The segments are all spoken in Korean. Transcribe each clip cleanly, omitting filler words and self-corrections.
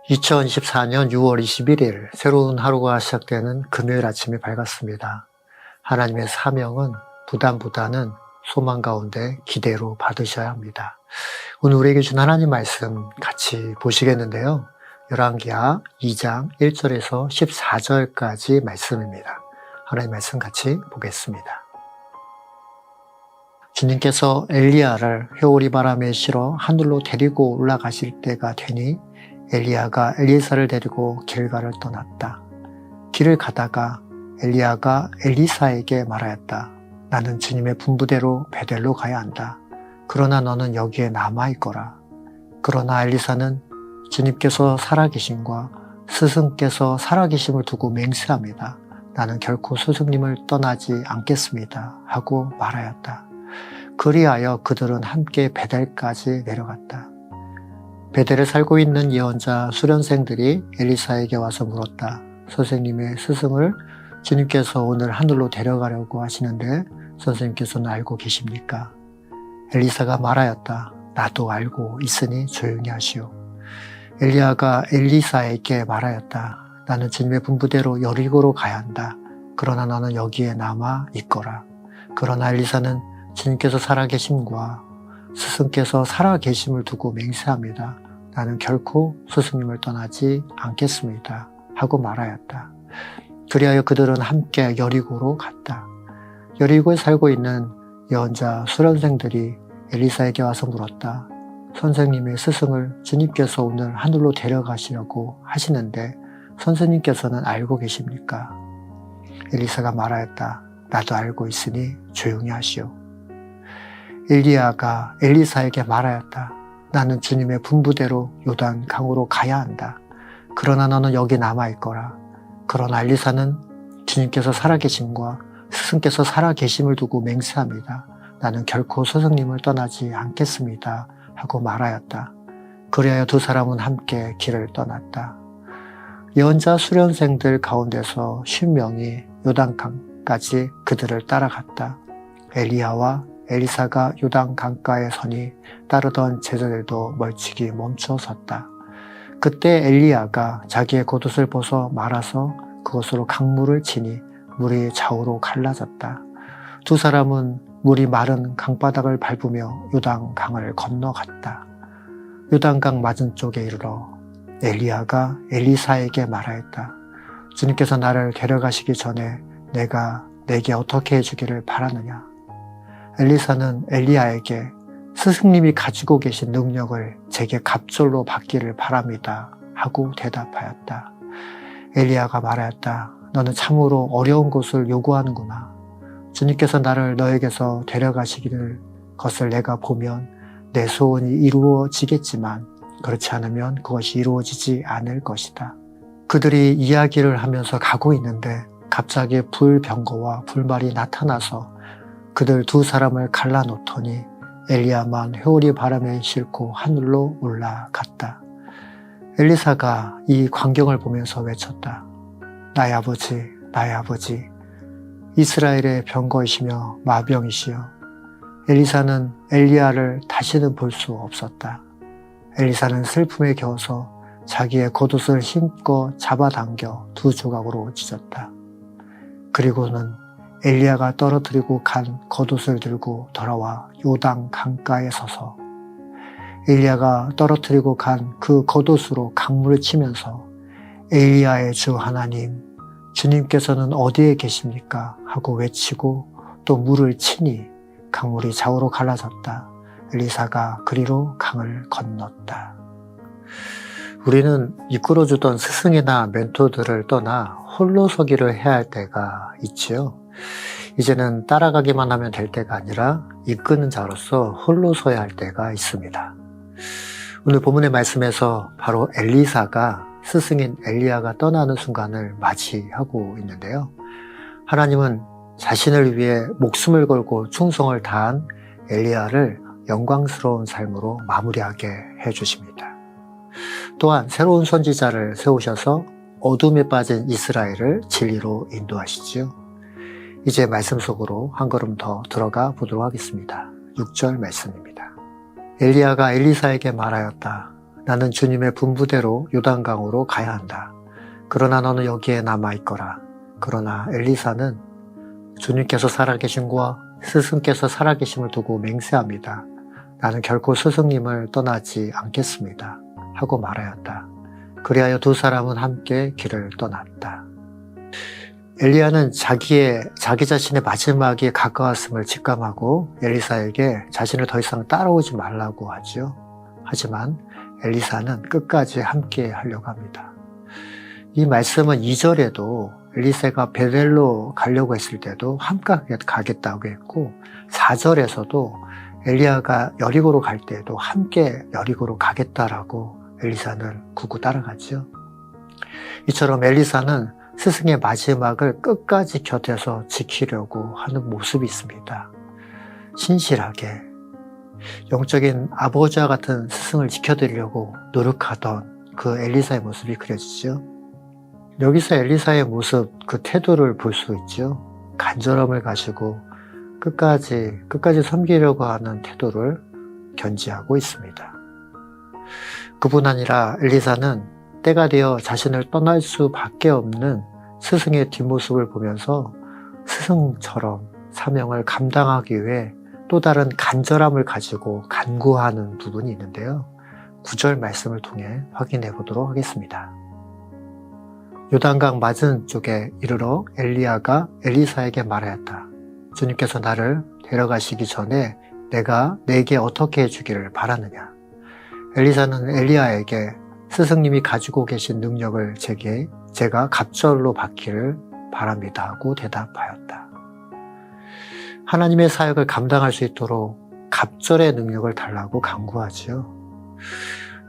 2024년 6월 21일 새로운 하루가 시작되는 금요일 아침이 밝았습니다. 하나님의 사명은 부담보다는 소망 가운데 기대로 받으셔야 합니다. 오늘 우리에게 준 하나님 말씀 같이 보시겠는데요. 열왕기하 2장 1절에서 14절까지 말씀입니다. 하나님 말씀 같이 보겠습니다. 주님께서 엘리야를 회오리 바람에 실어 하늘로 데리고 올라가실 때가 되니 엘리야가 엘리사를 데리고 길가를 떠났다. 길을 가다가 엘리야가 엘리사에게 말하였다. 나는 주님의 분부대로 베델로 가야 한다. 그러나 너는 여기에 남아있거라. 그러나 엘리사는 주님께서 살아계심과 스승께서 살아계심을 두고 맹세합니다. 나는 결코 스승님을 떠나지 않겠습니다. 하고 말하였다. 그리하여 그들은 함께 베델까지 내려갔다. 베델에 살고 있는 예언자 수련생들이 엘리사에게 와서 물었다. 선생님의 스승을 주님께서 오늘 하늘로 데려가려고 하시는데 선생님께서는 알고 계십니까? 엘리사가 말하였다. 나도 알고 있으니 조용히 하시오. 엘리야가 엘리사에게 말하였다. 나는 주님의 분부대로 여리고로 가야 한다. 그러나 너는 여기에 남아 있거라. 그러나 엘리사는 주님께서 살아계심과 스승께서 살아계심을 두고 맹세합니다. 나는 결코 스승님을 떠나지 않겠습니다. 하고 말하였다. 그리하여 그들은 함께 여리고로 갔다. 여리고에 살고 있는 예언자 수련생들이 엘리사에게 와서 물었다. 선생님의 스승을 주님께서 오늘 하늘로 데려가시려고 하시는데 선생님께서는 알고 계십니까? 엘리사가 말하였다. 나도 알고 있으니 조용히 하시오. 엘리야가 엘리사에게 말하였다. 나는 주님의 분부대로 요단 강으로 가야 한다. 그러나 너는 여기 남아있거라. 그러나 엘리사는 주님께서 살아계심과 스승께서 살아계심을 두고 맹세합니다. 나는 결코 스승님을 떠나지 않겠습니다. 하고 말하였다. 그리하여 두 사람은 함께 길을 떠났다. 예언자 수련생들 가운데서 10명이 요단강까지 그들을 따라갔다. 엘리야와 엘리사가 요단 강가에 서니 따르던 제자들도 멀찍이 멈춰 섰다. 그때 엘리야가 자기의 겉옷을 벗어 말아서 그것으로 강물을 치니 물이 좌우로 갈라졌다. 두 사람은 물이 마른 강바닥을 밟으며 요단 강을 건너갔다. 요단강 맞은쪽에 이르러 엘리야가 엘리사에게 말하였다. 주님께서 나를 데려가시기 전에 내가 내게 어떻게 해주기를 바라느냐? 엘리사는 엘리야에게 스승님이 가지고 계신 능력을 제게 갑절로 받기를 바랍니다. 하고 대답하였다. 엘리야가 말하였다. 너는 참으로 어려운 것을 요구하는구나. 주님께서 나를 너에게서 데려가시기를 것을 내가 보면 내 소원이 이루어지겠지만 그렇지 않으면 그것이 이루어지지 않을 것이다. 그들이 이야기를 하면서 가고 있는데 갑자기 불병거와 불말이 나타나서 그들 두 사람을 갈라놓더니 엘리야만 회오리 바람에 싣고 하늘로 올라갔다. 엘리사가 이 광경을 보면서 외쳤다. 나의 아버지, 나의 아버지, 이스라엘의 병거이시며 마병이시여. 엘리사는 엘리야를 다시는 볼 수 없었다. 엘리사는 슬픔에 겨워서 자기의 겉옷을 힘껏 잡아당겨 두 조각으로 찢었다. 그리고는 엘리야가 떨어뜨리고 간 겉옷을 들고 돌아와 요단 강가에 서서 엘리야가 떨어뜨리고 간 그 겉옷으로 강물을 치면서 엘리야의 주 하나님, 주님께서는 어디에 계십니까? 하고 외치고 또 물을 치니 강물이 좌우로 갈라졌다. 엘리사가 그리로 강을 건넜다. 우리는 이끌어주던 스승이나 멘토들을 떠나 홀로 서기를 해야 할 때가 있지요. 이제는 따라가기만 하면 될 때가 아니라 이끄는 자로서 홀로 서야 할 때가 있습니다. 오늘 본문의 말씀에서 바로 엘리사가 스승인 엘리야가 떠나는 순간을 맞이하고 있는데요. 하나님은 자신을 위해 목숨을 걸고 충성을 다한 엘리야를 영광스러운 삶으로 마무리하게 해주십니다. 또한 새로운 선지자를 세우셔서 어둠에 빠진 이스라엘을 진리로 인도하시지요. 이제 말씀 속으로 한 걸음 더 들어가 보도록 하겠습니다. 6절 말씀입니다. 엘리야가 엘리사에게 말하였다. 나는 주님의 분부대로 요단강으로 가야 한다. 그러나 너는 여기에 남아있거라. 그러나 엘리사는 주님께서 살아계심과 스승께서 살아계심을 두고 맹세합니다. 나는 결코 스승님을 떠나지 않겠습니다. 하고 말하였다. 그리하여 두 사람은 함께 길을 떠났다. 엘리야는 자기 자신의 마지막이 가까웠음을 직감하고 엘리사에게 자신을 더 이상 따라오지 말라고 하죠. 하지만 엘리사는 끝까지 함께 하려고 합니다. 이 말씀은 2절에도 엘리사가 베델로 가려고 했을 때도 함께 가겠다고 했고 4절에서도 엘리야가 여리고로 갈 때에도 함께 여리고로 가겠다라고 엘리사를 굳고 따라가죠. 이처럼 엘리사는 스승의 마지막을 끝까지 곁에서 지키려고 하는 모습이 있습니다. 신실하게 영적인 아버지와 같은 스승을 지켜드리려고 노력하던 그 엘리사의 모습이 그려지죠. 여기서 엘리사의 모습, 그 태도를 볼 수 있죠. 간절함을 가지고 끝까지 섬기려고 하는 태도를 견지하고 있습니다. 그뿐 아니라 엘리사는 때가 되어 자신을 떠날 수밖에 없는 스승의 뒷모습을 보면서 스승처럼 사명을 감당하기 위해 또 다른 간절함을 가지고 간구하는 부분이 있는데요. 9절 말씀을 통해 확인해 보도록 하겠습니다. 요단강 맞은 쪽에 이르러 엘리야가 엘리사에게 말하였다. 주님께서 나를 데려가시기 전에 내가 내게 어떻게 해주기를 바라느냐. 엘리사는 엘리야에게 스승님이 가지고 계신 능력을 제가 갑절로 받기를 바랍니다 하고 대답하였다. 하나님의 사역을 감당할 수 있도록 갑절의 능력을 달라고 간구하지요.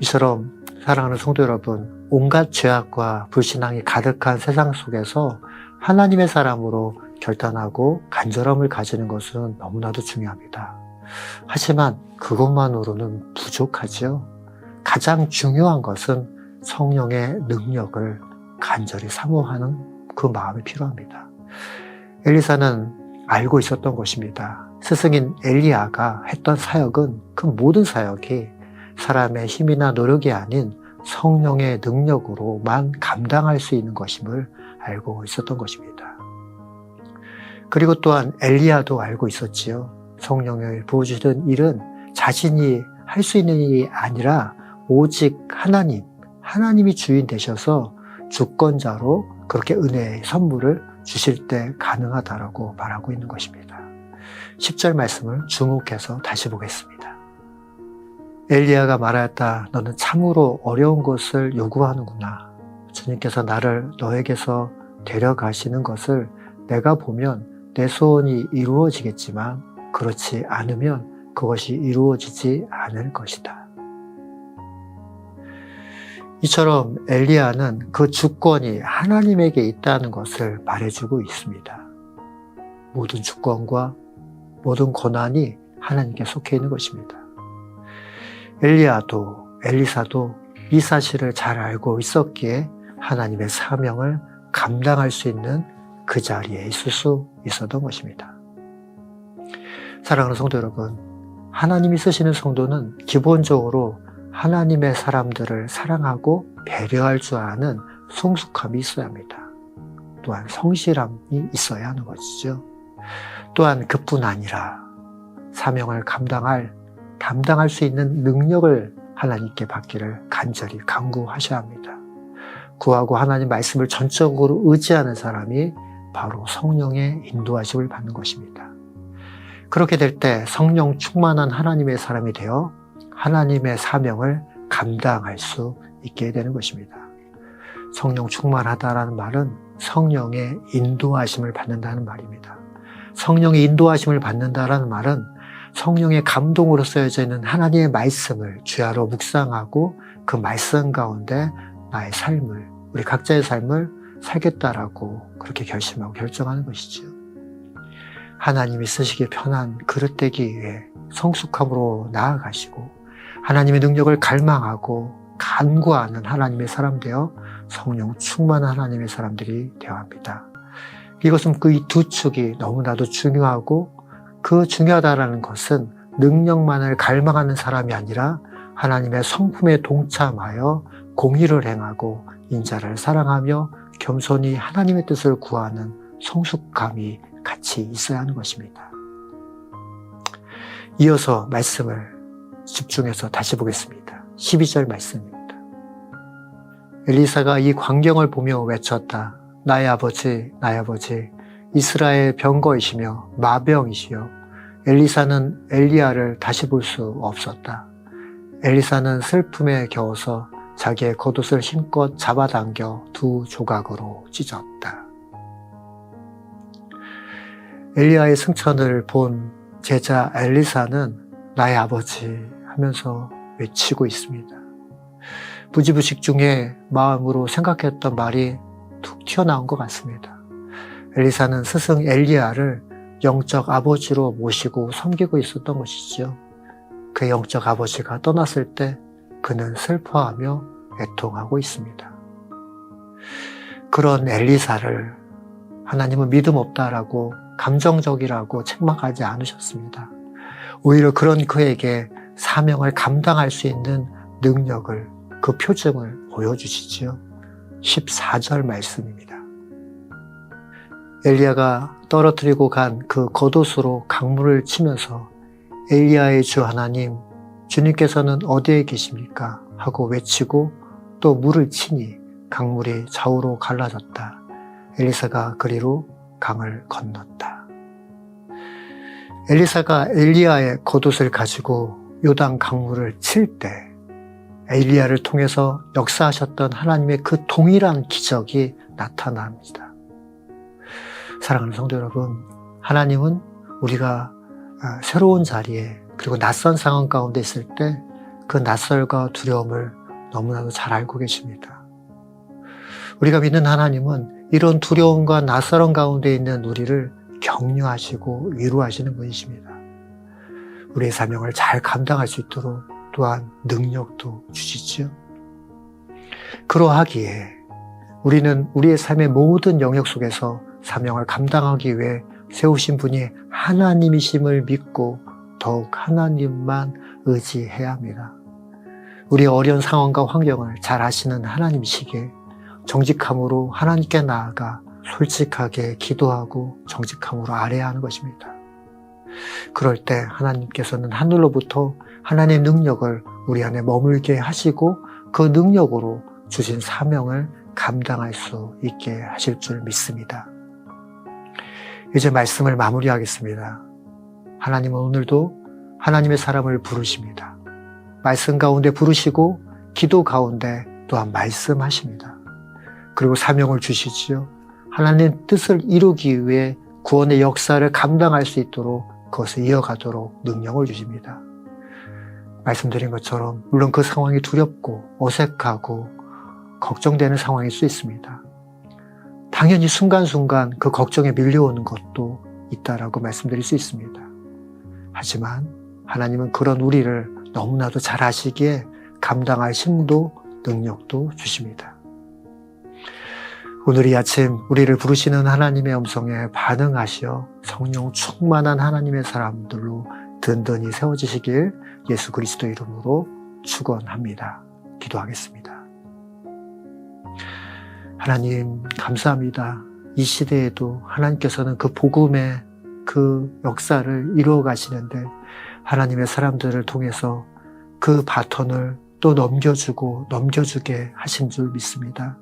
이처럼 사랑하는 성도 여러분, 온갖 죄악과 불신앙이 가득한 세상 속에서 하나님의 사람으로 결단하고 간절함을 가지는 것은 너무나도 중요합니다. 하지만 그것만으로는 부족하지요. 가장 중요한 것은 성령의 능력을 간절히 사모하는 그 마음이 필요합니다. 엘리사는 알고 있었던 것입니다. 스승인 엘리야가 했던 사역은 그 모든 사역이 사람의 힘이나 노력이 아닌 성령의 능력으로만 감당할 수 있는 것임을 알고 있었던 것입니다. 그리고 또한 엘리야도 알고 있었지요. 성령을 부어주시는 일은 자신이 할 수 있는 일이 아니라 오직 하나님이 주인 되셔서 주권자로 그렇게 은혜의 선물을 주실 때 가능하다라고 말하고 있는 것입니다. 10절 말씀을 주목해서 다시 보겠습니다. 엘리야가 말하였다. 너는 참으로 어려운 것을 요구하는구나. 주님께서 나를 너에게서 데려가시는 것을 내가 보면 내 소원이 이루어지겠지만 그렇지 않으면 그것이 이루어지지 않을 것이다. 이처럼 엘리야는 그 주권이 하나님에게 있다는 것을 말해주고 있습니다. 모든 주권과 모든 권한이 하나님께 속해 있는 것입니다. 엘리야도 엘리사도 이 사실을 잘 알고 있었기에 하나님의 사명을 감당할 수 있는 그 자리에 있을 수 있었던 것입니다. 사랑하는 성도 여러분, 하나님이 쓰시는 성도는 기본적으로 하나님의 사람들을 사랑하고 배려할 줄 아는 성숙함이 있어야 합니다. 또한 성실함이 있어야 하는 것이죠. 또한 그뿐 아니라 사명을 담당할 수 있는 능력을 하나님께 받기를 간절히 간구하셔야 합니다. 구하고 하나님 말씀을 전적으로 의지하는 사람이 바로 성령의 인도하심을 받는 것입니다. 그렇게 될 때 성령 충만한 하나님의 사람이 되어 하나님의 사명을 감당할 수 있게 되는 것입니다. 성령 충만하다라는 말은 성령의 인도하심을 받는다는 말입니다. 성령의 인도하심을 받는다라는 말은 성령의 감동으로 쓰여져 있는 하나님의 말씀을 주야로 묵상하고 그 말씀 가운데 나의 삶을, 우리 각자의 삶을 살겠다라고 그렇게 결심하고 결정하는 것이죠. 하나님이 쓰시기 편한 그릇 되기 위해 성숙함으로 나아가시고 하나님의 능력을 갈망하고 간구하는 하나님의 사람 되어 성령 충만한 하나님의 사람들이 되어야 합니다. 이것은 그 두 축이 너무나도 중요하고 그 중요하다라는 것은 능력만을 갈망하는 사람이 아니라 하나님의 성품에 동참하여 공의를 행하고 인자를 사랑하며 겸손히 하나님의 뜻을 구하는 성숙함이 같이 있어야 하는 것입니다. 이어서 말씀을 집중해서 다시 보겠습니다. 12절 말씀입니다. 엘리사가 이 광경을 보며 외쳤다. 나의 아버지, 나의 아버지, 이스라엘 병거이시며 마병이시여. 엘리사는 엘리야를 다시 볼 수 없었다. 엘리사는 슬픔에 겨워서 자기의 겉옷을 힘껏 잡아당겨 두 조각으로 찢었다. 엘리야의 승천을 본 제자 엘리사는 나의 아버지 하면서 외치고 있습니다. 부지부식 중에 마음으로 생각했던 말이 툭 튀어나온 것 같습니다. 엘리사는 스승 엘리야를 영적 아버지로 모시고 섬기고 있었던 것이죠. 그 영적 아버지가 떠났을 때 그는 슬퍼하며 애통하고 있습니다. 그런 엘리사를 하나님은 믿음 없다라고 감정적이라고 책망하지 않으셨습니다. 오히려 그런 그에게 사명을 감당할 수 있는 능력을, 그 표징을 보여주시지요. 14절 말씀입니다. 엘리야가 떨어뜨리고 간 그 겉옷으로 강물을 치면서 엘리야의 주 하나님, 주님께서는 어디에 계십니까? 하고 외치고 또 물을 치니 강물이 좌우로 갈라졌다. 엘리사가 그리로 강을 건넜다. 엘리사가 엘리야의 겉옷을 가지고 요단 강물을 칠 때 엘리야를 통해서 역사하셨던 하나님의 그 동일한 기적이 나타납니다. 사랑하는 성도 여러분, 하나님은 우리가 새로운 자리에 그리고 낯선 상황 가운데 있을 때 그 낯설과 두려움을 너무나도 잘 알고 계십니다. 우리가 믿는 하나님은 이런 두려움과 낯설음 가운데 있는 우리를 격려하시고 위로하시는 분이십니다. 우리의 사명을 잘 감당할 수 있도록 또한 능력도 주시지요. 그러하기에 우리는 우리의 삶의 모든 영역 속에서 사명을 감당하기 위해 세우신 분이 하나님이심을 믿고 더욱 하나님만 의지해야 합니다. 우리의 어려운 상황과 환경을 잘 아시는 하나님이시기에 정직함으로 하나님께 나아가 솔직하게 기도하고 정직함으로 아뢰야 하는 것입니다. 그럴 때 하나님께서는 하늘로부터 하나님의 능력을 우리 안에 머물게 하시고 그 능력으로 주신 사명을 감당할 수 있게 하실 줄 믿습니다. 이제 말씀을 마무리하겠습니다. 하나님은 오늘도 하나님의 사람을 부르십니다. 말씀 가운데 부르시고 기도 가운데 또한 말씀하십니다. 그리고 사명을 주시지요. 하나님의 뜻을 이루기 위해 구원의 역사를 감당할 수 있도록 그것을 이어가도록 능력을 주십니다. 말씀드린 것처럼 물론 그 상황이 두렵고 어색하고 걱정되는 상황일 수 있습니다. 당연히 순간순간 그 걱정에 밀려오는 것도 있다라고 말씀드릴 수 있습니다. 하지만 하나님은 그런 우리를 너무나도 잘 아시기에 감당할 힘도 능력도 주십니다. 오늘 이 아침 우리를 부르시는 하나님의 음성에 반응하시어 성령 충만한 하나님의 사람들로 든든히 세워지시길 예수 그리스도 이름으로 축원합니다. 기도하겠습니다. 하나님 감사합니다. 이 시대에도 하나님께서는 그 복음의 그 역사를 이루어 가시는데 하나님의 사람들을 통해서 그 바톤을 또 넘겨주게 하신 줄 믿습니다.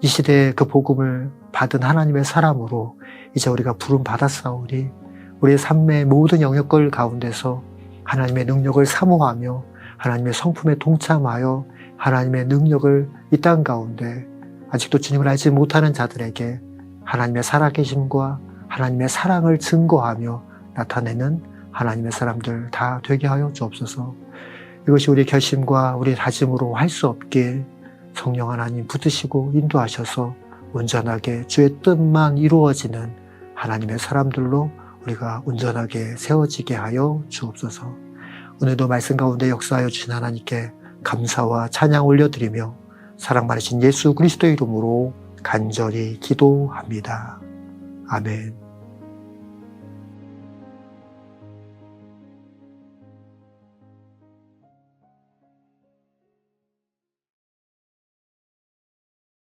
이 시대에 그 복음을 받은 하나님의 사람으로 이제 우리가 부름 받았사오니 우리의 삶의 모든 영역들 가운데서 하나님의 능력을 사모하며 하나님의 성품에 동참하여 하나님의 능력을 이 땅 가운데 아직도 주님을 알지 못하는 자들에게 하나님의 살아계심과 하나님의 사랑을 증거하며 나타내는 하나님의 사람들 다 되게 하여 주옵소서. 이것이 우리의 결심과 우리의 다짐으로 할 수 없게 성령 하나님 붙드시고 인도하셔서 온전하게 주의 뜻만 이루어지는 하나님의 사람들로 우리가 온전하게 세워지게 하여 주옵소서. 오늘도 말씀 가운데 역사하여 주신 하나님께 감사와 찬양 올려드리며 사랑 많으신 예수 그리스도의 이름으로 간절히 기도합니다. 아멘.